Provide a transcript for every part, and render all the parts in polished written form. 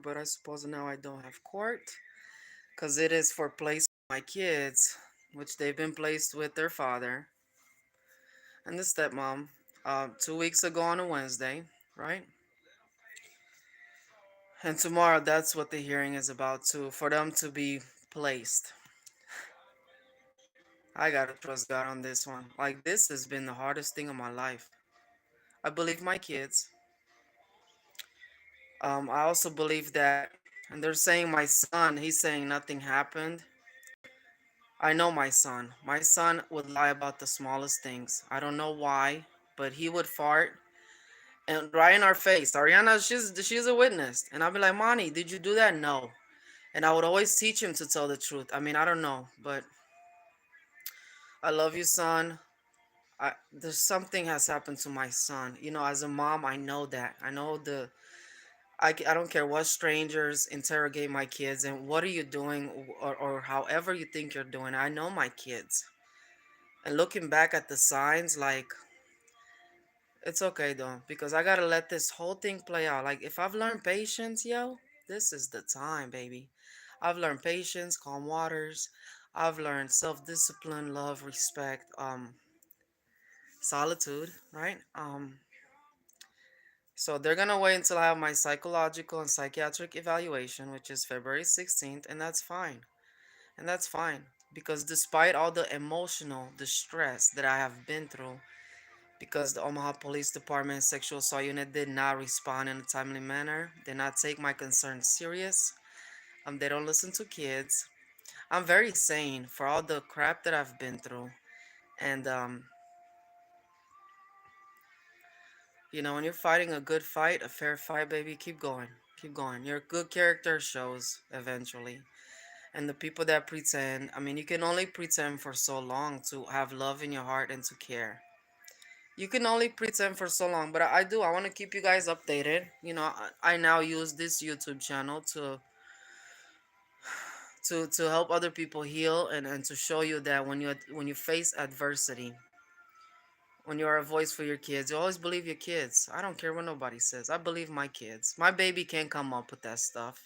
but I suppose now I don't have court because it is for placing my kids, which they've been placed with their father and the stepmom 2 weeks ago on a Wednesday, right? And tomorrow, that's what the hearing is about too, for them to be placed. I gotta trust God on this one. Like, this has been the hardest thing of my life. I believe my kids. I also believe that, and they're saying my son, he's saying nothing happened. I know my son. My son would lie about the smallest things. I don't know why, but he would fart and right in our face. Ariana, she's a witness. And I'll be like, Monty, did you do that? No. And I would always teach him to tell the truth. I mean, I don't know, but I love you, son. There's something has happened to my son. As a mom, I know that. I know I don't care what strangers interrogate my kids and what are you doing, or however you think you're doing. I know my kids. And looking back at the signs, like, it's okay though, because I gotta let this whole thing play out. Like, if I've learned patience, yo, this is the time, baby. I've learned patience, calm waters. I've learned self-discipline, love, respect, solitude, right? So they're gonna wait until I have my psychological and psychiatric evaluation, which is February 16th, and that's fine. And that's fine. Because despite all the emotional distress that I have been through, because the Omaha Police Department Sexual Assault Unit did not respond in a timely manner, did not take my concerns serious, they don't listen to kids. I'm very sane for all the crap that I've been through. And when you're fighting a good fight, a fair fight, baby, keep going. Keep going. Your good character shows eventually. And the people that pretend, I mean, you can only pretend for so long to have love in your heart and to care. You can only pretend for so long, but I do. I want to keep you guys updated. I now use this YouTube channel to help other people heal, and to show you that when you face adversity, when you are a voice for your kids, you always believe your kids. I don't care what nobody says. I believe my kids. My baby can't come up with that stuff.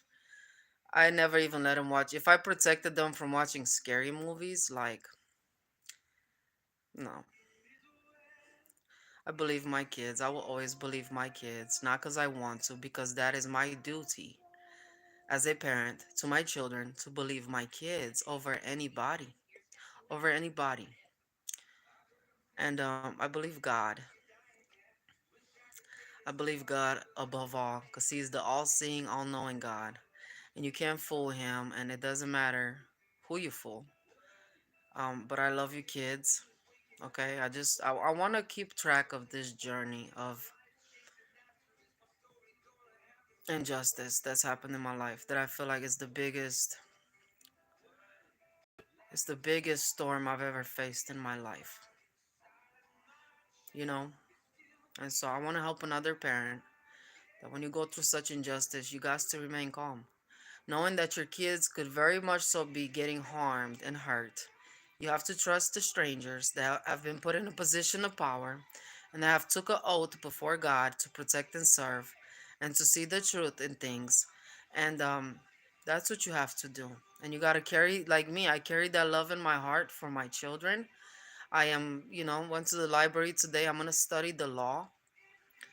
I never even let him watch. If I protected them from watching scary movies, like, no. I believe my kids. I will always believe my kids. Not because I want to, because that is my duty as a parent to my children, to believe my kids over anybody. Over anybody. And I believe God. I believe God above all, because He's the all seeing, all knowing God. And you can't fool Him, and it doesn't matter who you fool. But I love you, kids. Okay, I want to keep track of this journey of injustice that's happened in my life, that I feel like is the biggest storm I've ever faced in my life. You know? And so I want to help another parent that when you go through such injustice, you got to remain calm. Knowing that your kids could very much so be getting harmed and hurt. You have to trust the strangers that have been put in a position of power and that have took an oath before God to protect and serve and to see the truth in things. And that's what you have to do. And you got to carry, like me, I carry that love in my heart for my children. I went to the library today. I'm going to study the law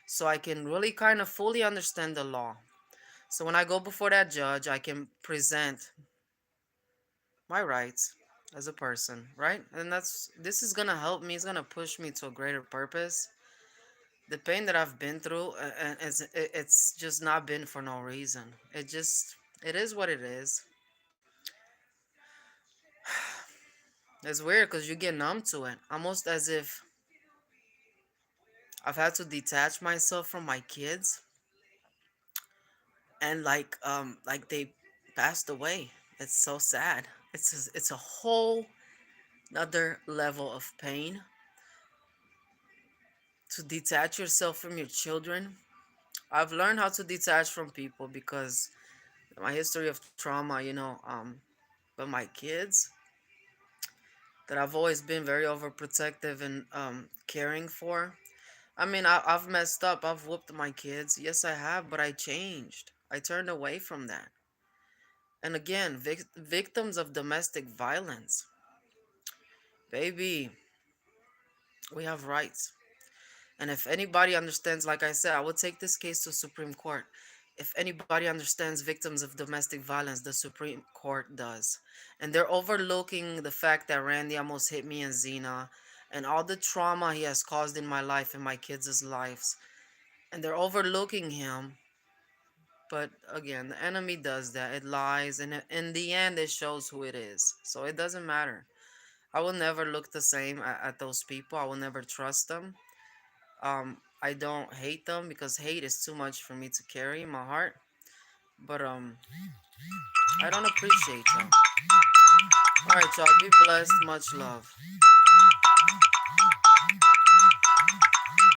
so I can really kind of fully understand the law. So when I go before that judge, I can present my rights as a person, right? And this is gonna help me. It's gonna push me to a greater purpose. The pain that I've been through, and it's just not been for no reason. It is what it is. It's weird because you get numb to it, almost as if I've had to detach myself from my kids, and like they passed away. It's so sad. It's a whole another level of pain to detach yourself from your children. I've learned how to detach from people because my history of trauma, but my kids that I've always been very overprotective and caring for. I mean, I've messed up. I've whooped my kids. Yes, I have, but I changed. I turned away from that. And again, victims of domestic violence, baby, we have rights. And if anybody understands, like I said, I would take this case to Supreme Court. If anybody understands victims of domestic violence, the Supreme Court does. And they're overlooking the fact that Randy almost hit me and Zena and all the trauma he has caused in my life and my kids' lives. And they're overlooking him. But again, the enemy does that. It lies, and in the end, it shows who it is. So it doesn't matter. I will never look the same at those people. I will never trust them. I don't hate them because hate is too much for me to carry in my heart. But I don't appreciate them. All right, y'all. Be blessed. Much love.